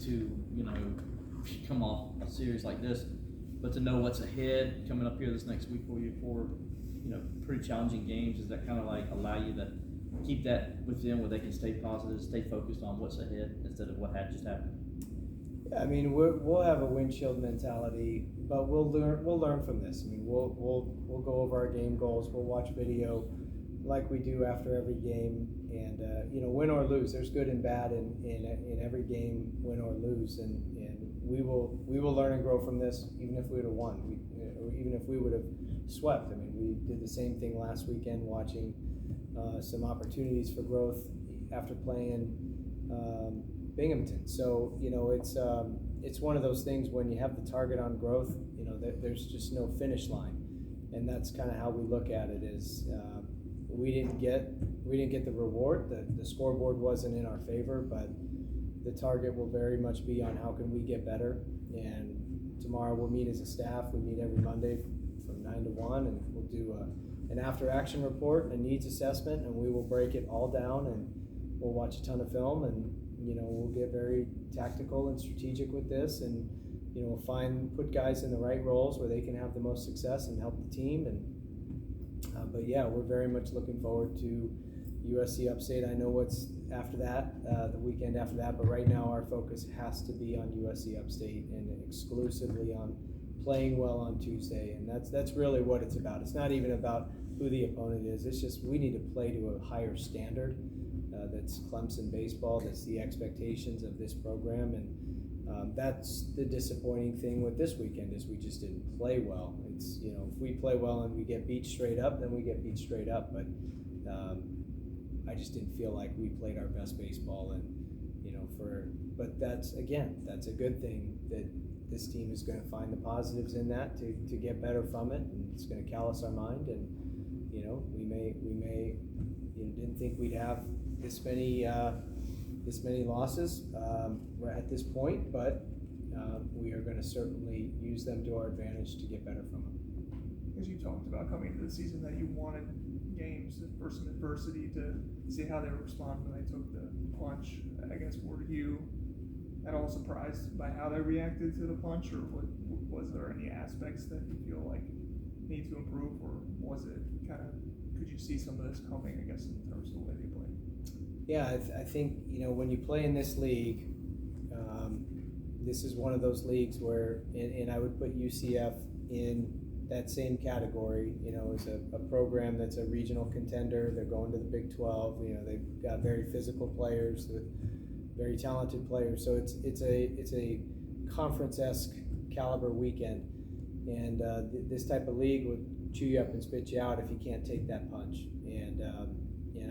to, come off a series like this, but to know what's ahead coming up here this next week for you for, pretty challenging games, does that kind of like allow you to keep that with them where they can stay positive, stay focused on what's ahead instead of what had just happened? Yeah, I mean, we'll have a windshield mentality, but we'll learn from this. I mean, we'll go over our game goals. We'll watch video like we do after every game, and win or lose, there's good and bad in every game, win or lose, and we will learn and grow from this. Even if we would have won, or even if we would have swept. I mean, we did the same thing last weekend, watching some opportunities for growth after playing Binghamton. So it's one of those things when you have the target on growth, there's just no finish line, and that's kind of how we look at it. Is we didn't get the reward. The scoreboard wasn't in our favor, but the target will very much be on how can we get better. And tomorrow we'll meet as a staff. We meet every Monday from 9 to 1, and we'll do an after-action report, a needs assessment, and we will break it all down, and we'll watch a ton of film, and we'll get very tactical and strategic with this, and we'll put guys in the right roles where they can have the most success and help the team. And but yeah, we're very much looking forward to USC Upstate. I know what's after that, the weekend after that, but right now our focus has to be on USC Upstate and exclusively on playing well on Tuesday, and that's really what it's about. It's not even about who the opponent is. It's just we need to play to a higher standard. That's Clemson baseball. That's the expectations of this program, and that's the disappointing thing with this weekend is we just didn't play well. It's if we play well and we get beat straight up, then we get beat straight up. But I just didn't feel like we played our best baseball, and but that's a good thing that this team is going to find the positives in that to get better from it, and it's going to callous our mind. And we may didn't think we'd have this many losses at this point, but we are going to certainly use them to our advantage to get better from them. As you talked about coming into the season that you wanted games for some adversity to see how they would respond when they took the punch. I guess were you at all surprised by how they reacted to the punch, or was there any aspects that you feel like need to improve, or was it kind of, could you see some of this coming, I guess, in terms of the way they play? Yeah, I think, when you play in this league, this is one of those leagues where, and I would put UCF in that same category, as a program that's a regional contender. They're going to the Big 12. They've got very physical players with very talented players. So it's a conference-esque caliber weekend, and this type of league would chew you up and spit you out if you can't take that punch. And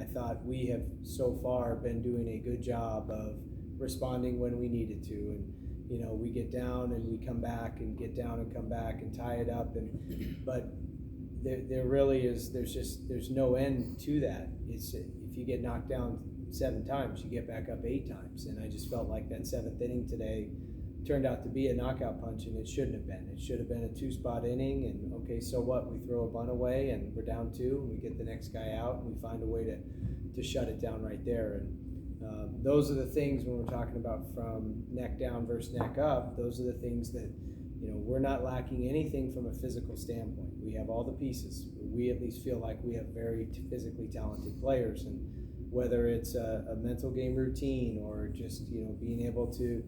I thought we have so far been doing a good job of responding when we needed to, and we get down and we come back and get down and come back and tie it up, but there really is there's no end to that. It's if you get knocked down 7 times, you get back up 8 times, and I just felt like that 7th inning today turned out to be a knockout punch, and it shouldn't have been. It should have been a 2-spot inning, and okay, so what? We throw a bunt away, and we're down 2, and we get the next guy out, and we find a way to shut it down right there. And those are the things when we're talking about from neck down versus neck up. Those are the things that we're not lacking anything from a physical standpoint. We have all the pieces. We at least feel like we have very physically talented players, and whether it's a mental game routine or just being able to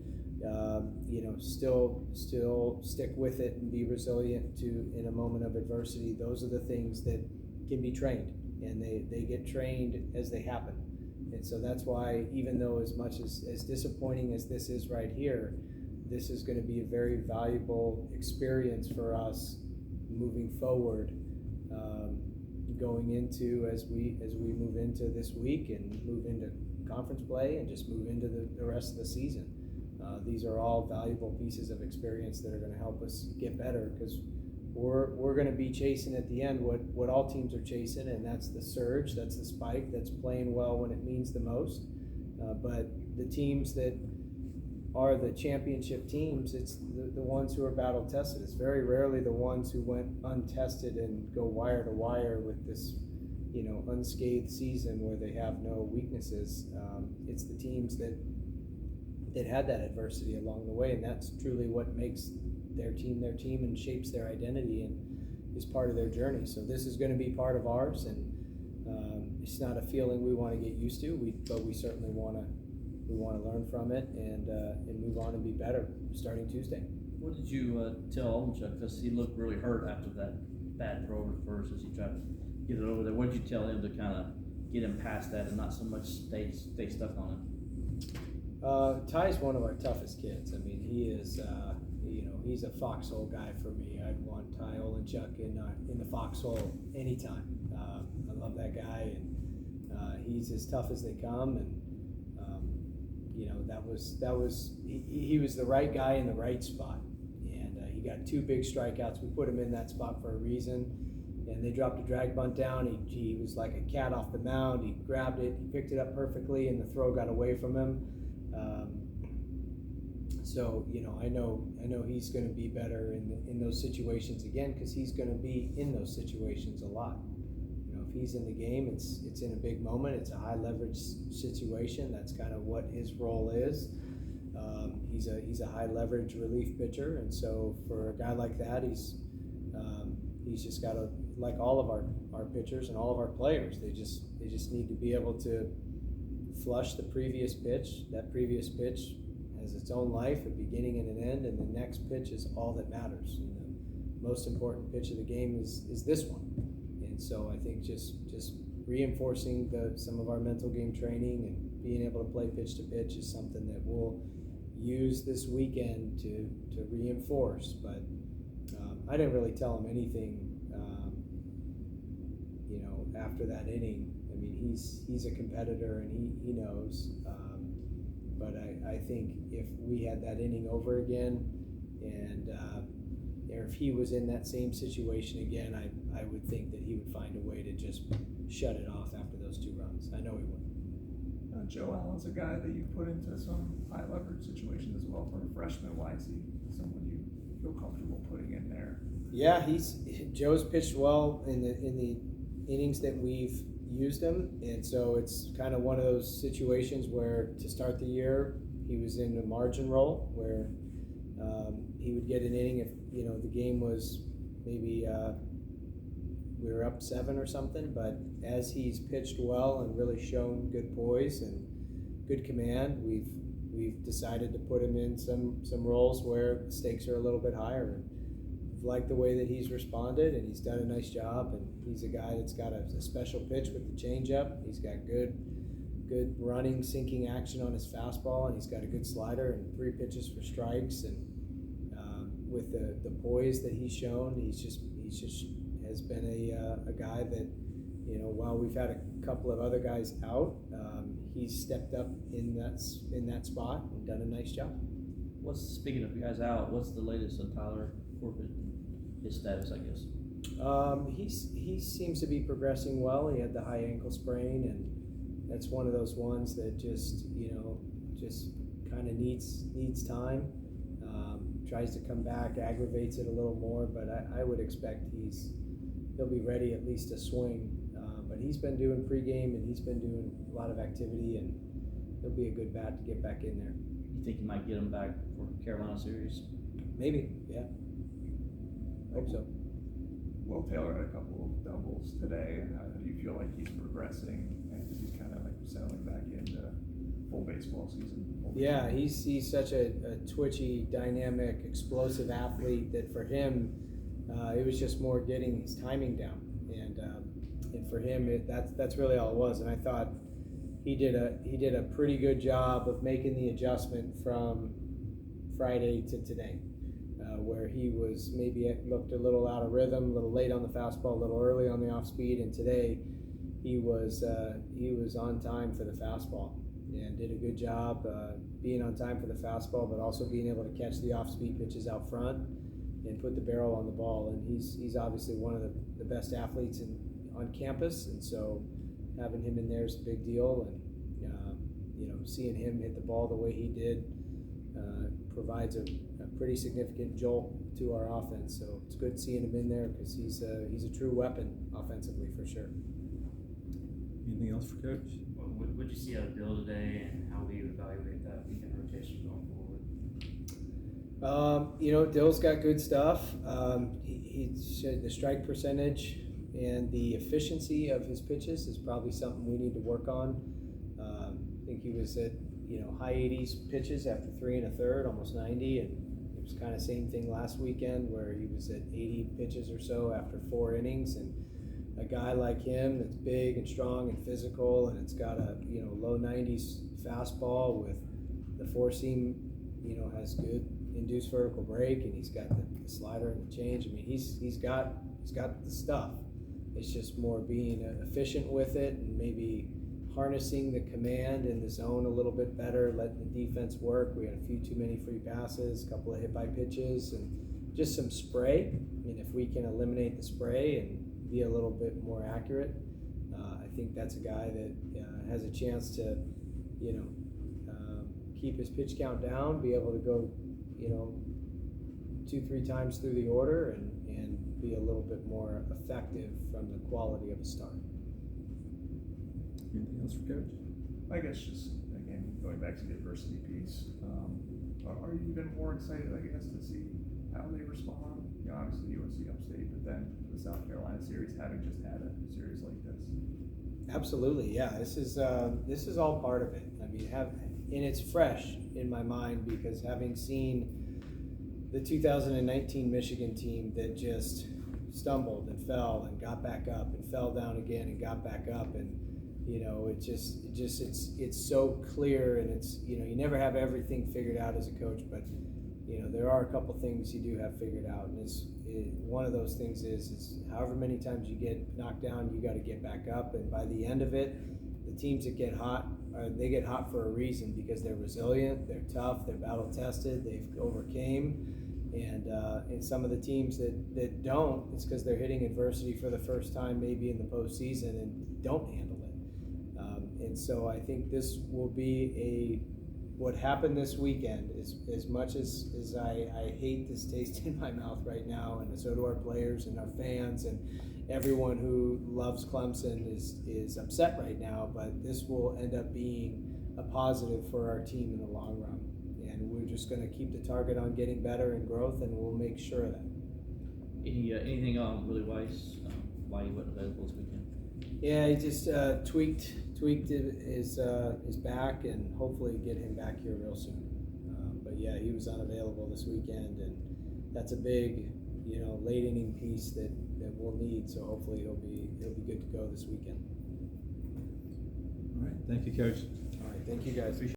still stick with it and be resilient in a moment of adversity. Those are the things that can be trained, and they get trained as they happen. And so that's why, even though as much as disappointing as this is right here, this is going to be a very valuable experience for us moving forward, going into as we move into this week and move into conference play and just move into the rest of the season. These are all valuable pieces of experience that are going to help us get better, because we're going to be chasing at the end what all teams are chasing, and that's the surge, that's the spike, that's playing well when it means the most. But the teams that are the championship teams, it's the ones who are battle tested. It's very rarely the ones who went untested and go wire to wire with this unscathed season where they have no weaknesses. It's the teams that that had that adversity along the way, and that's truly what makes their team and shapes their identity and is part of their journey. So this is going to be part of ours, and it's not a feeling we want to get used to. But we certainly want to learn from it and move on and be better starting Tuesday. What did you tell Oldenchuk? Because he looked really hurt after that bad throw over the first as he tried to get it over there. What did you tell him to kind of get him past that and not so much stay stuck on it? Ty's one of our toughest kids. I mean, he is, he's a foxhole guy for me. I'd want Ty Oldenchuk in the foxhole anytime. I love that guy, and he's as tough as they come. And he was the right guy in the right spot. And he got 2 big strikeouts. We put him in that spot for a reason. And they dropped a drag bunt down. He was like a cat off the mound. He grabbed it, he picked it up perfectly, and the throw got away from him. So I know he's going to be better in those situations again, because he's going to be in those situations a lot. If he's in the game, it's in a big moment. It's a high leverage situation. That's kind of what his role is. He's a high leverage relief pitcher, and so for a guy like that, he's just got to, like all of our pitchers and all of our players, they just need to be able to flush the previous pitch. That previous pitch has its own life, a beginning and an end, and the next pitch is all that matters. And the most important pitch of the game is this one. And so I think just reinforcing some of our mental game training and being able to play pitch to pitch is something that we'll use this weekend to reinforce. But I didn't really tell him anything, after that inning. I mean, he's a competitor and he knows. But I think if we had that inning over again, and or if he was in that same situation again, I would think that he would find a way to just shut it off after those 2 runs. I know he would. Joe Allen's a guy that you put into some high leverage situations as well for a freshman. Why is he someone you feel comfortable putting in there? Yeah, Joe's pitched well in the innings that we've used him, and so it's kind of one of those situations where to start the year he was in a margin role where he would get an inning if the game was maybe we were up 7 or something, but as he's pitched well and really shown good poise and good command, we've decided to put him in some roles where the stakes are a little bit higher. I've liked the way that he's responded, and he's done a nice job, and he's a guy that's got a special pitch with the changeup. He's got good running, sinking action on his fastball, and he's got a good slider and 3 pitches for strikes. And with the poise that he's shown, he's just has been a guy that, while we've had a couple of other guys out, he's stepped up in that spot and done a nice job. Speaking of guys out, what's the latest on Tyler Corbett, his status, I guess? He seems to be progressing well. He had the high ankle sprain, and that's one of those ones that just kind of needs time. Tries to come back, aggravates it a little more, but I would expect he'll be ready at least to swing. But he's been doing pregame, and he's been doing a lot of activity, and he'll be a good bat to get back in there. You think you might get him back for Carolina series? Maybe, yeah. Hope so. Will Taylor had a couple of doubles today. How do you feel like he's progressing, and is he kind of like settling back into full baseball season? Yeah, he's such a twitchy, dynamic, explosive athlete that for him, it was just more getting his timing down, and for him, that's really all it was. And I thought he did a pretty good job of making the adjustment from Friday to today, where he was maybe looked a little out of rhythm, a little late on the fastball, a little early on the off speed, and today he was on time for the fastball and did a good job being on time for the fastball, but also being able to catch the off speed pitches out front and put the barrel on the ball. And he's obviously one of the best athletes on campus, and so having him in there is a big deal. And seeing him hit the ball the way he did provides a pretty significant jolt to our offense. So it's good seeing him in there because he's a true weapon offensively for sure. Anything else for Coach? What did you see out of Bill today, and how will you evaluate that weekend rotation going Dill's got good stuff. The strike percentage and the efficiency of his pitches is probably something we need to work on. I think he was at high 80s pitches after 3 1/3, almost 90, and it was kind of same thing last weekend where he was at 80 pitches or so after 4 innings. And a guy like him that's big and strong and physical, and it's got a low 90s fastball with the four seam, has good induced vertical break, and he's got the slider and the change. I mean, he's got the stuff. It's just more being efficient with it and maybe harnessing the command in the zone a little bit better, letting the defense work. We had a few too many free passes, a couple of hit by pitches, and just some spray. And if we can eliminate the spray and be a little bit more accurate, I think that's a guy that has a chance to, keep his pitch count down, be able to go, 2-3 times through the order and be a little bit more effective from the quality of a start. Anything else for Coach? I guess just, again, going back to the adversity piece, are you even more excited, I guess, to see how they respond? Obviously UNC Upstate, but then the South Carolina series, having just had a series like this. Absolutely, yeah. This is all part of it. I mean, and it's fresh in my mind because having seen the 2019 Michigan team that just stumbled and fell and got back up and fell down again and got back up, and it's so clear, and it's you never have everything figured out as a coach, but there are a couple things you do have figured out, and one of those things is however many times you get knocked down, you got to get back up, and by the end of it, the teams that get hot, they get hot for a reason because they're resilient, they're tough, they're battle tested, they've overcame, and some of the teams that don't, it's because they're hitting adversity for the first time maybe in the postseason and don't handle it. And so I think this will be what happened this weekend is, as much as I hate this taste in my mouth right now, and so do our players and our fans and everyone who loves Clemson is upset right now, but this will end up being a positive for our team in the long run. And we're just going to keep the target on getting better and growth, and we'll make sure of that. Anything on Willie Weiss, why he wasn't available this weekend? Yeah, he just tweaked his back, and hopefully get him back here real soon. But yeah, he was unavailable this weekend, and that's a big, late inning piece that we'll need. So hopefully he'll be good to go this weekend. All right, thank you, Coach. All right, thank you guys. Appreciate